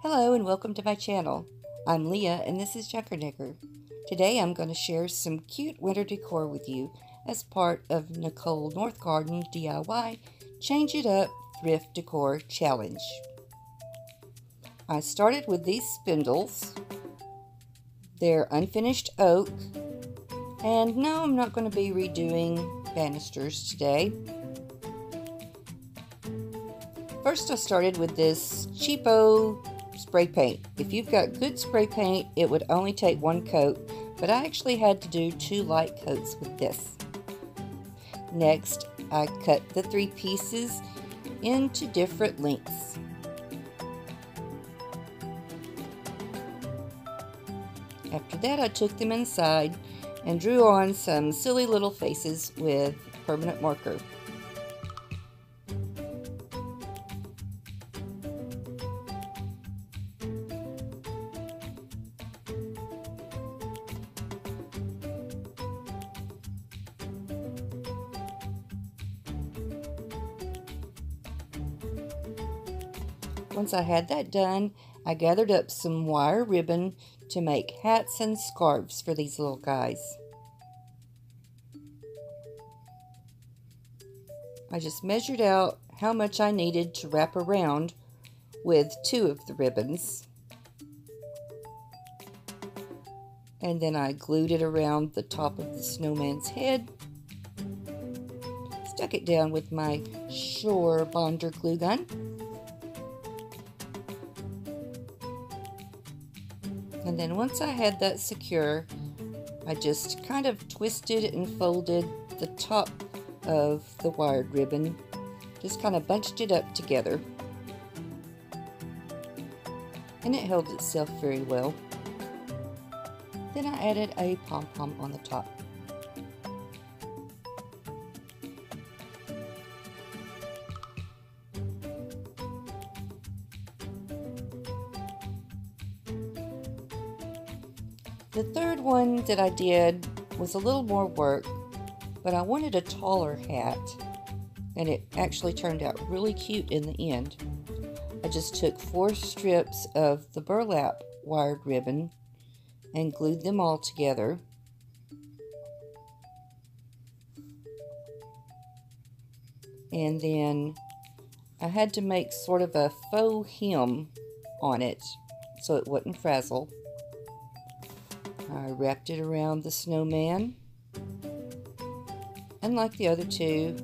Hello and welcome to my channel. I'm Leah and this is Junkernecker. Today I'm going to share some cute winter decor with you as part of Nicole Northgarden DIY Change It Up Thrift Decor Challenge. I started with these spindles. They're unfinished oak. And no, I'm not going to be redoing banisters today. First I started with this cheapo spray paint. If you've got good spray paint, it would only take one coat, but I actually had to do 2 light coats with this. Next, I cut the 3 pieces into different lengths. After that, I took them inside and drew on some silly little faces with permanent marker. Once I had that done, I gathered up some wire ribbon to make hats and scarves for these little guys. I just measured out how much I needed to wrap around with 2 of the ribbons. And then I glued it around the top of the snowman's head. Stuck it down with my surebonder glue gun. And then once I had that secure, I just kind of twisted and folded the top of the wired ribbon. Just kind of bunched it up together. And it held itself very well. Then I added a pom-pom on the top. The third one that I did was a little more work, but I wanted a taller hat, and it actually turned out really cute in the end. I just took 4 strips of the burlap wired ribbon and glued them all together. And then I had to make sort of a faux hem on it so it wouldn't frazzle. I wrapped it around the snowman, and like the other 2,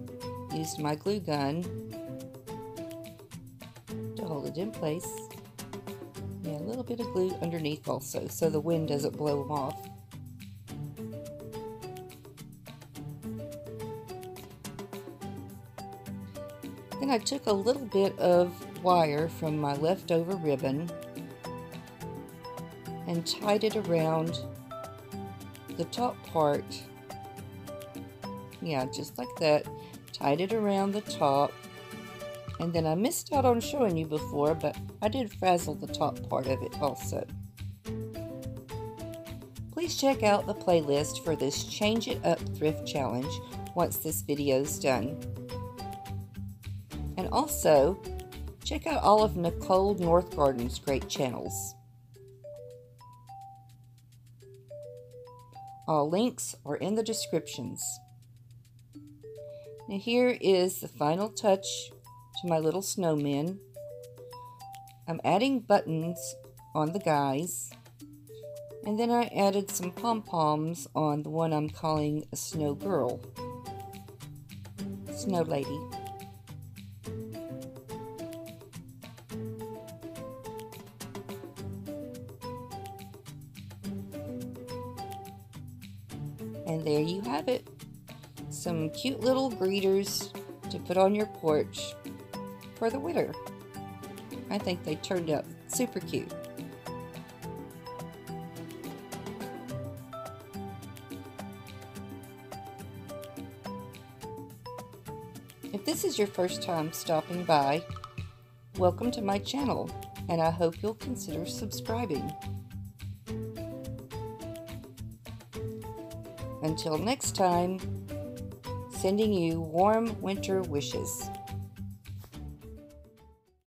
used my glue gun to hold it in place. Yeah, a little bit of glue underneath also, so the wind doesn't blow them off. Then I took a little bit of wire from my leftover ribbon and tied it around the top part. Yeah, just like that. Tied it around the top. And then I missed out on showing you before, but I did frazzle the top part of it also. Please check out the playlist for this Change It Up Thrift Challenge once this video is done. And also, check out all of Nicole Northgarden's great channels. All links are in the descriptions. Now here is the final touch to my little snowmen. I'm adding buttons on the guys, and then I added some pom-poms on the one I'm calling a snow girl, snow lady. And there you have it. Some cute little greeters to put on your porch for the winter. I think they turned out super cute. If this is your first time stopping by, welcome to my channel, and I hope you'll consider subscribing. Until next time, sending you warm winter wishes.